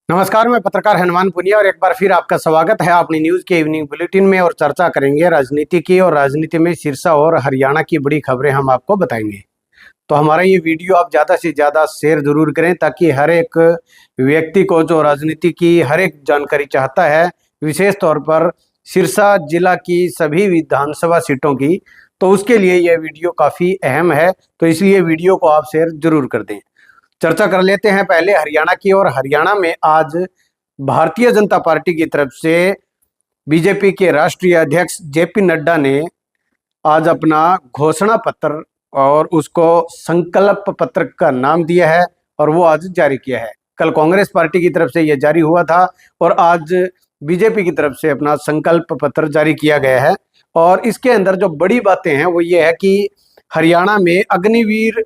नमस्कार, मैं पत्रकार हनुमान पुनिया और एक बार फिर आपका स्वागत है अपनी न्यूज के इवनिंग बुलेटिन में। और चर्चा करेंगे राजनीति की, और राजनीति में सिरसा और हरियाणा की बड़ी खबरें हम आपको बताएंगे। तो हमारा ये वीडियो आप ज़्यादा से ज़्यादा शेयर जरूर करें, ताकि हर एक व्यक्ति को जो राजनीति की हर एक जानकारी चाहता है, विशेष तौर पर सिरसा जिला की सभी विधानसभा सीटों की, तो उसके लिए यह वीडियो काफ़ी अहम है। तो इसलिए वीडियो को आप शेयर जरूर कर दें। चर्चा कर लेते हैं पहले हरियाणा की। और हरियाणा में आज भारतीय जनता पार्टी की तरफ से बीजेपी के राष्ट्रीय अध्यक्ष जेपी नड्डा ने आज अपना घोषणा पत्र और उसको संकल्प पत्र का नाम दिया है, और वो आज जारी किया है। कल कांग्रेस पार्टी की तरफ से यह जारी हुआ था, और आज बीजेपी की तरफ से अपना संकल्प पत्र जारी किया गया है। और इसके अंदर जो बड़ी बातें हैं वो ये है कि हरियाणा में अग्निवीर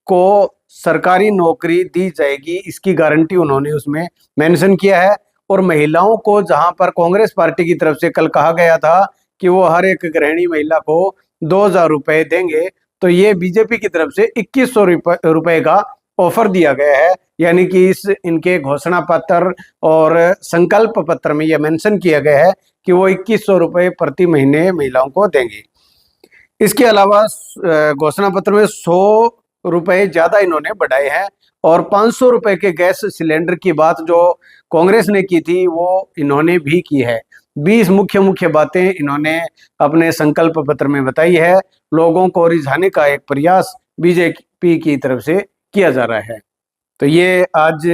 को सरकारी नौकरी दी जाएगी, इसकी गारंटी उन्होंने उसमें मेंशन किया है। और महिलाओं को, जहां पर कांग्रेस पार्टी की तरफ से कल कहा गया था कि वो हर एक गृहिणी महिला को 2,000 रुपए देंगे, तो ये बीजेपी की तरफ से 2,100 रुपए का ऑफर दिया गया है। यानी कि इस इनके घोषणा पत्र और संकल्प पत्र में यह मेंशन किया गया है कि वो 2,100 रुपए प्रति महीने महिलाओं को देंगे। इसके अलावा घोषणा पत्र में 100 रुपए ज्यादा इन्होंने बढ़ाए हैं, और 500 रुपए के गैस सिलेंडर की बात जो कांग्रेस ने की थी वो इन्होंने भी की है। 20 मुख्य बातें इन्होंने अपने संकल्प पत्र में बताई है। लोगों को रिझाने का एक प्रयास बीजेपी की तरफ से किया जा रहा है। तो ये आज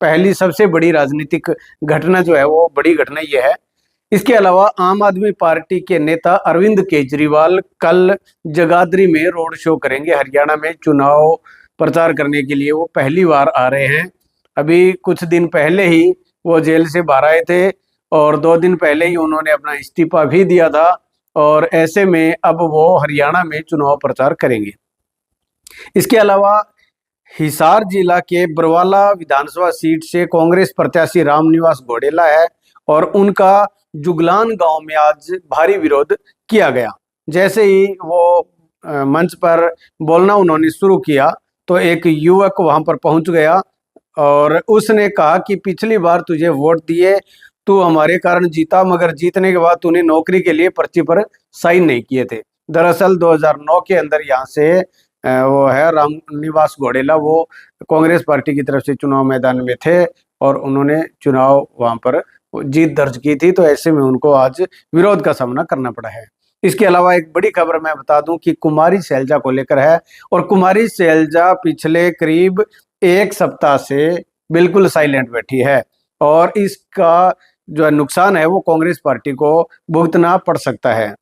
पहली सबसे बड़ी राजनीतिक घटना जो है वो बड़ी घटना ये है। इसके अलावा आम आदमी पार्टी के नेता अरविंद केजरीवाल कल जगाधरी में रोड शो करेंगे। हरियाणा में चुनाव प्रचार करने के लिए वो पहली बार आ रहे हैं। अभी कुछ दिन पहले ही वो जेल से बाहर आए थे, और 2 दिन पहले ही उन्होंने अपना इस्तीफा भी दिया था। और ऐसे में अब वो हरियाणा में चुनाव प्रचार करेंगे। इसके अलावा हिसार जिला के बरवाला विधानसभा सीट से कांग्रेस प्रत्याशी रामनिवास घोडेला है, और उनका जुगलान गांव में आज भारी विरोध किया गया। जैसे ही वो मंच पर बोलना उन्होंने शुरू किया, तो एक युवक वहां पर पहुंच गया, और उसने कहा कि पिछली बार तुझे वोट दिए, तू हमारे कारण जीता, मगर जीतने के बाद तूने नौकरी के लिए पर्ची पर साइन नहीं किए थे। दरअसल 2009 के अंदर यहाँ से वो है रामनिवास घोडेला, वो कांग्रेस पार्टी की तरफ से चुनाव मैदान में थे, और उन्होंने चुनाव वहां पर जीत दर्ज की थी। तो ऐसे में उनको आज विरोध का सामना करना पड़ा है। इसके अलावा एक बड़ी खबर मैं बता दूं कि कुमारी शैलजा को लेकर है। और कुमारी शैलजा पिछले करीब 1 सप्ताह से बिल्कुल साइलेंट बैठी है, और इसका जो नुकसान है वो कांग्रेस पार्टी को भुगतना पड़ सकता है।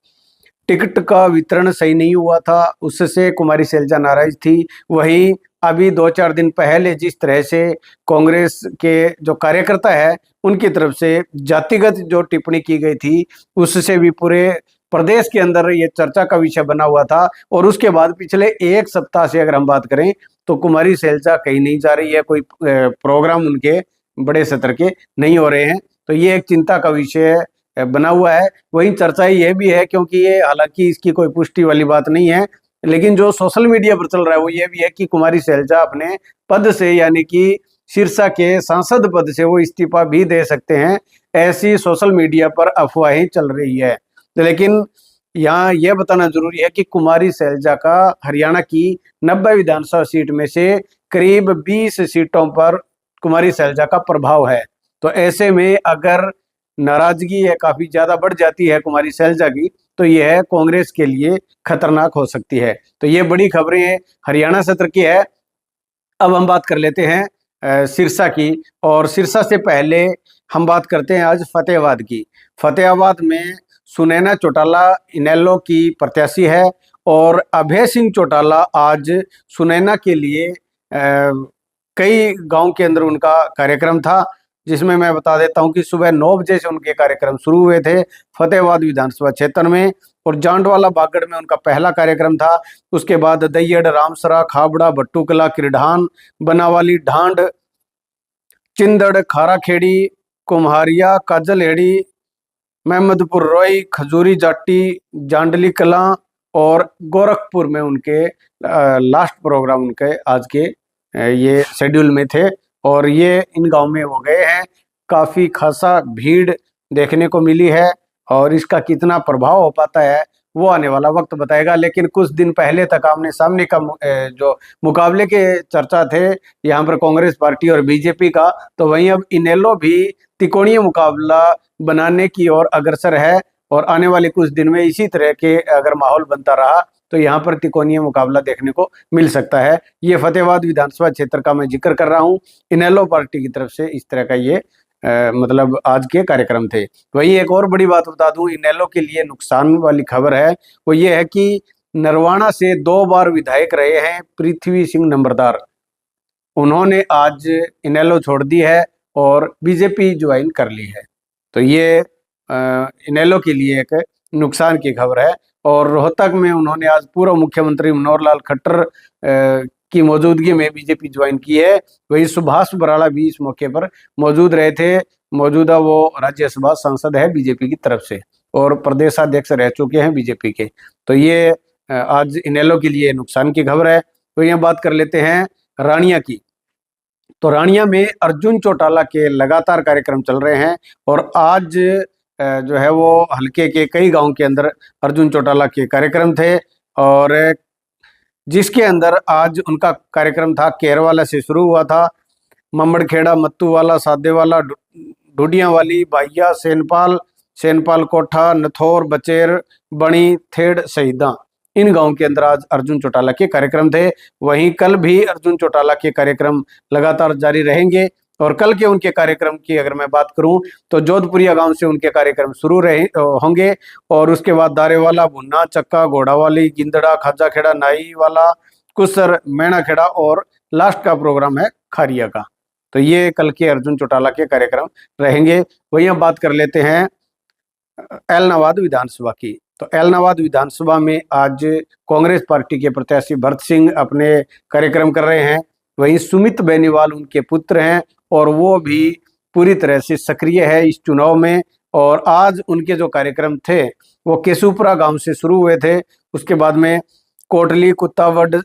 टिकट का वितरण सही नहीं हुआ था, उससे कुमारी शैलजा नाराज थी। वहीं अभी 2-4 दिन पहले जिस तरह से कांग्रेस के जो कार्यकर्ता है उनकी तरफ से जातिगत जो टिप्पणी की गई थी, उससे भी पूरे प्रदेश के अंदर ये चर्चा का विषय बना हुआ था। और उसके बाद पिछले 1 सप्ताह से अगर हम बात करें तो कुमारी शैलजा कहीं नहीं जा रही है, कोई प्रोग्राम उनके बड़े स्तर के नहीं हो रहे हैं। तो ये एक चिंता का विषय बना हुआ है। वहीं चर्चा ये भी है, क्योंकि ये हालांकि इसकी कोई पुष्टि वाली बात नहीं है, लेकिन जो सोशल मीडिया पर चल रहा है वो ये भी है कि कुमारी शैलजा अपने पद से, यानी कि सिरसा के सांसद पद से, वो इस्तीफा भी दे सकते हैं। ऐसी सोशल मीडिया पर अफवाहें चल रही है। लेकिन यहाँ यह बताना जरूरी है कि कुमारी शैलजा का हरियाणा की 90 विधानसभा सीट में से करीब 20 सीटों पर कुमारी शैलजा का प्रभाव है। तो ऐसे में अगर नाराजगी है काफी ज्यादा बढ़ जाती है कुमारी शैलजा की, तो यह कांग्रेस के लिए खतरनाक हो सकती है। तो ये बड़ी खबरें हरियाणा सत्र की है। अब हम बात कर लेते हैं सिरसा की, और सिरसा से पहले हम बात करते हैं आज फतेहाबाद की। फतेहाबाद में सुनैना चौटाला इनेलो की प्रत्याशी है, और अभय सिंह चौटाला आज सुनैना के लिए कई गांव के अंदर उनका कार्यक्रम था, जिसमें मैं बता देता हूं कि सुबह 9 बजे से उनके कार्यक्रम शुरू हुए थे फतेहाबाद विधानसभा क्षेत्र में, और जांडवाला बागड़ में उनका पहला कार्यक्रम था। उसके बाद दैयड़, रामसरा, खाबड़ा, भट्टूकला, किरढान, बनावाली, ढांड, चिंदड़, खाराखेड़ी, कुम्हारिया, काजलहेड़ी, महमदपुर रोई, खजूरी जाट्टी, जांडली कला और गोरखपुर में उनके लास्ट प्रोग्राम उनके आज के ये शेड्यूल में थे। और ये इन गांव में वो गए हैं, काफी खासा भीड़ देखने को मिली है और इसका कितना प्रभाव हो पाता है वो आने वाला वक्त बताएगा। लेकिन कुछ दिन पहले तक आमने सामने का जो मुकाबले के चर्चा थे यहाँ पर कांग्रेस पार्टी और बीजेपी का, तो वहीं अब इनेलो भी त्रिकोणीय मुकाबला बनाने की ओर अग्रसर है और आने वाले कुछ दिन में इसी तरह के अगर माहौल बनता रहा तो यहाँ पर त्रिकोणीय मुकाबला देखने को मिल सकता है। ये फतेहाबाद विधानसभा क्षेत्र का मैं जिक्र कर रहा हूँ। इनेलो पार्टी की तरफ से इस तरह का ये मतलब आज के कार्यक्रम थे। वही एक और बड़ी बात बता दूं, इनेलो के लिए नुकसान वाली खबर है, वो ये है कि नरवाना से 2 बार विधायक रहे हैं पृथ्वी सिंह नंबरदार, उन्होंने आज इनेलो छोड़ दी है और बीजेपी ज्वाइन कर ली है। तो ये इनेलो के लिए एक नुकसान की खबर है। और रोहतक में उन्होंने आज पूर्व मुख्यमंत्री मनोहर लाल खट्टर की मौजूदगी में बीजेपी ज्वाइन की है। वही सुभाष बराला भी इस मौके पर मौजूद रहे थे। मौजूदा वो राज्यसभा सांसद है बीजेपी की तरफ से और प्रदेशाध्यक्ष रह चुके हैं बीजेपी के। तो ये आज इनेलो के लिए नुकसान की खबर है। तो यहाँ बात कर लेते हैं रानिया की। तो रानिया में अर्जुन चौटाला के लगातार कार्यक्रम चल रहे हैं और आज जो है वो हल्के के कई गांव के अंदर अर्जुन चौटाला के कार्यक्रम थे और जिसके अंदर आज उनका कार्यक्रम था केरवाला से शुरू हुआ था। मम्मड़खेड़ा, मत्तूवाला, सादेवाला, ढूडियां वाली, बाहिया, सेनपाल कोठा, नथौर, बचेर, बणी, थेड़, शहीदा, इन गांव के अंदर आज अर्जुन चौटाला के कार्यक्रम थे। वहीं कल भी अर्जुन चौटाला के कार्यक्रम लगातार जारी रहेंगे और कल के उनके कार्यक्रम की अगर मैं बात करूं तो जोधपुरिया गांव से उनके कार्यक्रम शुरू होंगे और उसके बाद दारेवाला, भुन्ना, चक्का, घोड़ावाली, गिंदड़ा, खाजाखेड़ा, नाई वाला, कुसर, मैणाखेड़ा और लास्ट का प्रोग्राम है खारिया का। तो ये कल के अर्जुन चौटाला के कार्यक्रम रहेंगे। वही हम बात कर लेते हैं एलनाबाद विधानसभा की। तो एलनाबाद विधानसभा में आज कांग्रेस पार्टी के प्रत्याशी भरत सिंह अपने कार्यक्रम कर रहे हैं। वहीं सुमित बेनीवाल उनके पुत्र हैं और वो भी पूरी तरह से सक्रिय है इस चुनाव में। और आज उनके जो कार्यक्रम थे वो केशुपुरा गांव से शुरू हुए थे। उसके बाद में कोटली, कुत्तावड,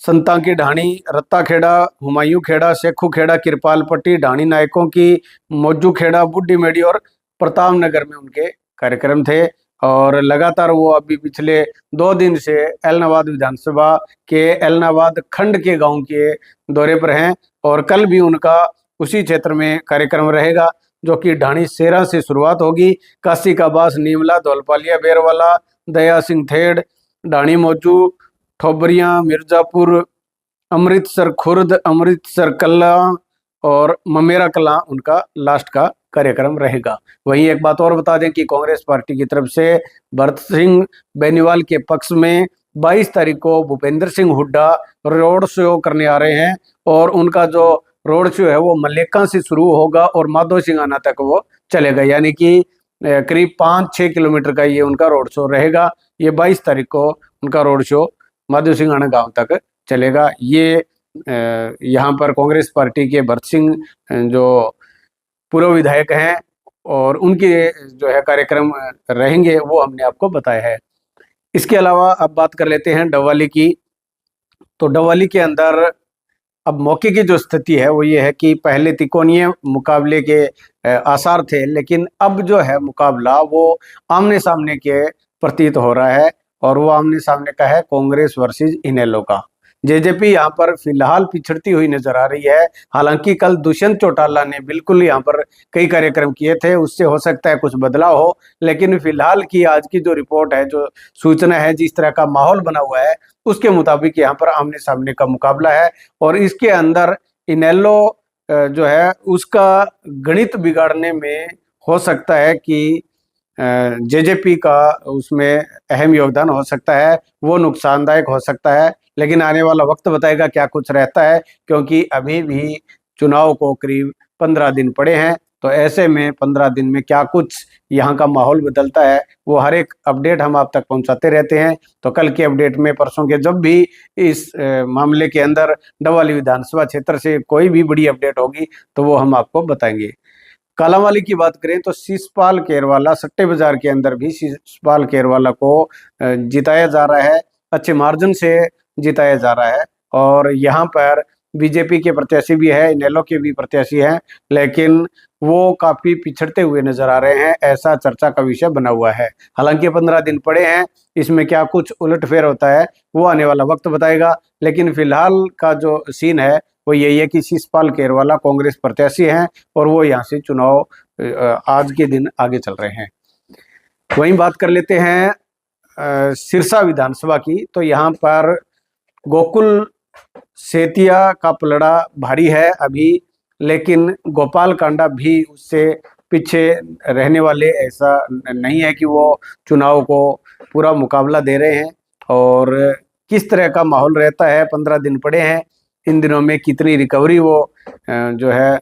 संता की ढाणी, रत्ता खेड़ा, हुमायूं खेड़ा, शेखू खेड़ा, किरपालपट्टी, ढाणी नायकों की, मौजू खेड़ा, बुड्ढी मेड़ी और प्रताप नगर में उनके कार्यक्रम थे। और लगातार वो अभी पिछले 2 दिन से एलनाबाद विधानसभा के एलनाबाद खंड के गांव के दौरे पर हैं और कल भी उनका उसी क्षेत्र में कार्यक्रम रहेगा जो कि ढाणी सेरा से शुरुआत होगी। काशी का बास, नीमला, धौलपालिया, बेरवाला, दया सिंह थेड़, ढाणी मौजू, ठोबरिया, मिर्जापुर, अमृतसर खुर्द, अमृतसर कला और ममेरा कला उनका लास्ट का कार्यक्रम रहेगा। वहीं एक बात और बता दें कि कांग्रेस पार्टी की तरफ से भरत सिंह बेनीवाल के पक्ष में 22 तारीख को भूपेंद्र सिंह हुड्डा रोड शो करने आ रहे हैं और उनका जो रोड शो है वो मलेका से शुरू होगा और माधो सिंघाना तक वो चलेगा, यानी कि करीब 5-6 किलोमीटर का ये उनका रोड शो रहेगा। ये 22 तारीख को उनका रोड शो माधो सिंघाना गांव तक चलेगा। ये यहाँ पर कांग्रेस पार्टी के भरत सिंह जो पूर्व विधायक हैं और उनके जो है कार्यक्रम रहेंगे वो हमने आपको बताया है। इसके अलावा अब बात कर लेते हैं डवाली की। तो डवाली के अंदर अब मौके की जो स्थिति है वो ये है कि पहले त्रिकोणीय मुकाबले के आसार थे, लेकिन अब जो है मुकाबला वो आमने सामने के प्रतीत हो रहा है और वो आमने सामने का है कांग्रेस वर्सेस इनेलो का। जेजेपी यहाँ पर फिलहाल पिछड़ती हुई नजर आ रही है। हालांकि कल दुष्यंत चौटाला ने बिल्कुल यहाँ पर कई कार्यक्रम किए थे, उससे हो सकता है कुछ बदलाव हो, लेकिन फिलहाल की आज की जो रिपोर्ट है, जो सूचना है, जिस तरह का माहौल बना हुआ है उसके मुताबिक यहाँ पर आमने सामने का मुकाबला है और इसके अंदर इनेलो जो है उसका गणित बिगाड़ने में हो सकता है कि जेजेपी का उसमें अहम योगदान हो सकता है, वो नुकसानदायक हो सकता है। लेकिन आने वाला वक्त बताएगा क्या कुछ रहता है, क्योंकि अभी भी चुनाव को करीब 15 दिन पड़े हैं। तो ऐसे में 15 दिन में क्या कुछ यहाँ का माहौल बदलता है वो हर एक अपडेट हम आप तक पहुँचाते रहते हैं। तो कल के अपडेट में, परसों के जब भी इस मामले के अंदर डवाली विधानसभा क्षेत्र से कोई भी बड़ी अपडेट होगी तो वो हम आपको बताएंगे। कालांवाली की बात करें तो शिषपाल केरवाला, सट्टे बाजार के अंदर भी शिषपाल केरवाला को जिताया जा रहा है, अच्छे मार्जिन से जिताया जा रहा है। और यहाँ पर बीजेपी के प्रत्याशी भी है, इनेलो के भी प्रत्याशी हैं, लेकिन वो काफी पिछड़ते हुए नजर आ रहे हैं, ऐसा चर्चा का विषय बना हुआ है। हालांकि 15 दिन पड़े हैं, इसमें क्या कुछ उलटफेर होता है वो आने वाला वक्त बताएगा। लेकिन फिलहाल का जो सीन है वो यही है कि शिषपाल केरवाला कांग्रेस प्रत्याशी हैं और वो यहाँ से चुनाव आज के दिन आगे चल रहे हैं। वहीं बात कर लेते हैं सिरसा विधानसभा की। तो यहाँ पर गोकुल सेतिया का पलड़ा भारी है अभी, लेकिन गोपाल कांडा भी उससे पीछे रहने वाले ऐसा नहीं है कि वो चुनाव को पूरा मुकाबला दे रहे हैं। और किस तरह का माहौल रहता है, 15 दिन पड़े हैं, इन दिनों में कितनी रिकवरी वो जो है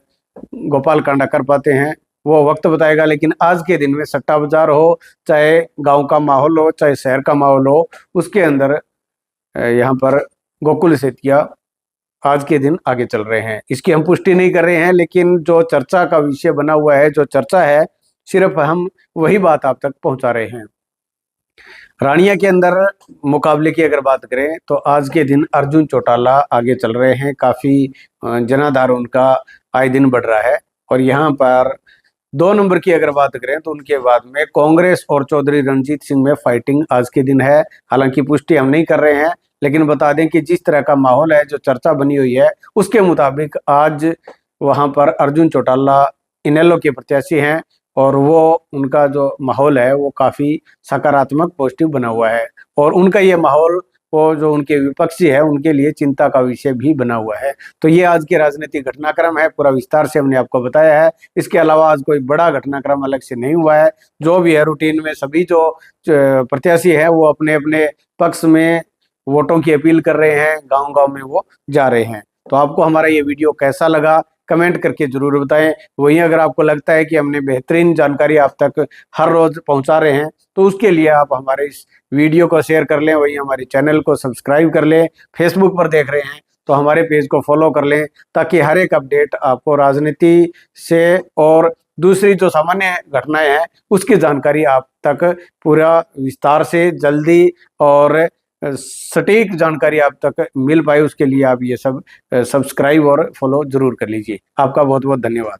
गोपाल कांडा कर पाते हैं वो वक्त बताएगा। लेकिन आज के दिन में सट्टा बाजार हो, चाहे गांव का माहौल हो, चाहे शहर का माहौल हो, उसके अंदर यहाँ पर गोकुल सेतिया आज के दिन आगे चल रहे हैं। इसकी हम पुष्टि नहीं कर रहे हैं, लेकिन जो चर्चा का विषय बना हुआ है, जो चर्चा है, सिर्फ हम वही बात आप तक पहुंचा रहे हैं। रानिया के अंदर मुकाबले की अगर बात करें तो आज के दिन अर्जुन चौटाला आगे चल रहे हैं, काफी जनाधार उनका आए दिन बढ़ रहा है। और यहाँ पर 2 नंबर की अगर बात करें तो उनके बाद में कांग्रेस और चौधरी रणजीत सिंह में फाइटिंग आज के दिन है। हालांकि पुष्टि हम नहीं कर रहे हैं, लेकिन बता दें कि जिस तरह का माहौल है, जो चर्चा बनी हुई है, उसके मुताबिक आज वहां पर अर्जुन चौटाला इनेलो के प्रत्याशी हैं और वो उनका जो माहौल है वो काफी सकारात्मक पॉजिटिव बना हुआ है। और उनका ये माहौल वो जो उनके विपक्षी है उनके लिए चिंता का विषय भी बना हुआ है। तो ये आज के राजनीतिक घटनाक्रम है, पूरा विस्तार से हमने आपको बताया है। इसके अलावा आज कोई बड़ा घटनाक्रम अलग से नहीं हुआ है। जो भी है रूटीन में सभी जो प्रत्याशी है वो अपने अपने पक्ष में वोटों की अपील कर रहे हैं, गांव गांव में वो जा रहे हैं। तो आपको हमारा ये वीडियो कैसा लगा कमेंट करके जरूर बताएं। वहीं अगर आपको लगता है कि हमने बेहतरीन जानकारी आप तक हर रोज पहुंचा रहे हैं तो उसके लिए आप हमारे इस वीडियो को शेयर कर लें, वहीं हमारे चैनल को सब्सक्राइब कर लें। फेसबुक पर देख रहे हैं तो हमारे पेज को फॉलो कर लें, ताकि हर एक अपडेट आपको राजनीति से और दूसरी जो सामान्य घटनाएं हैं उसकी जानकारी आप तक पूरा विस्तार से, जल्दी और सटीक जानकारी आप तक मिल पाए, उसके लिए आप ये सब सब्सक्राइब और फॉलो जरूर कर लीजिए। आपका बहुत बहुत धन्यवाद।